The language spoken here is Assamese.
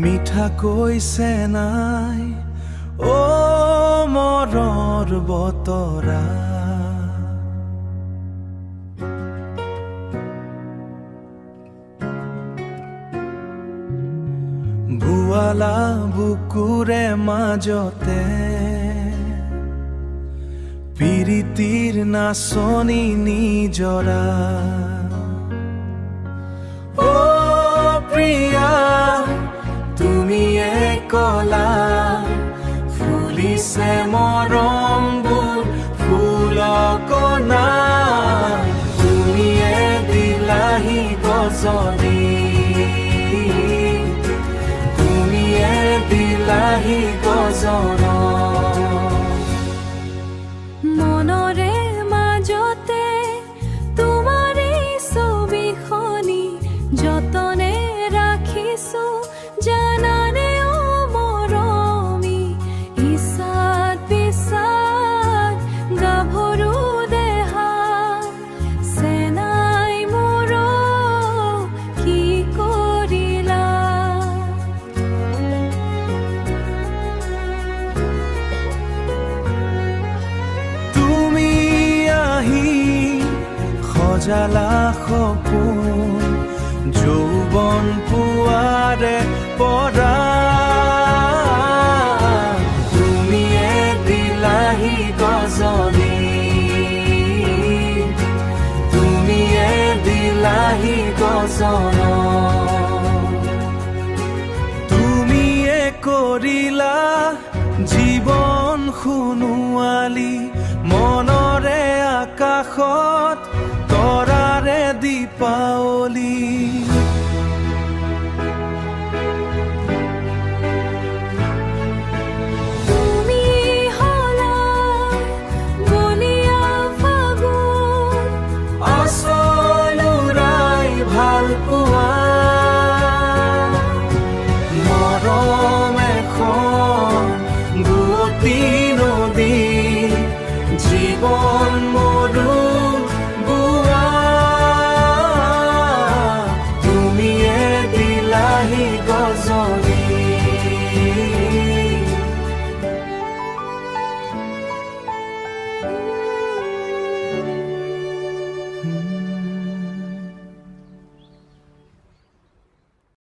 মিঠা কৈছে নাই ও মৰৰ বতৰা ভুৱালা বুকুৰে মাজতে পিৰিতিৰ নাচনি নিজৰা ও প্ৰিয়া তুমিয়ে কলা ফুলিছে মৰমবোৰ ফুলকণা তুমিয়ে দিলাহি গজনি তুমিয়ে দিলাহি গজন মনৰে মাজতে তোমাৰে ছবিখনি যতনে ৰাখিছো জানানে ও মৰমি ইছাত পিছাত গাভৰু দেহা চেনাই মোৰ কি কৰিলা তুমি আহি সজালা সপোন যৌৱন পোৱাৰে পৰা তুমিয়ে দিলাহি গজনি তুমিয়ে দিলাহি গজন তুমিয়ে কৰিলা জীৱন সোণোৱালী মনৰে আকাশত তৰাৰে দীপাৱলী তুমি হলা বলিয়া ফাগুন আচল উৰাই ভাল পোৱা মৰম এখন বুৱতী নদী জীৱন মৰু বুৱা তুমিয়ে দিলাহি গজন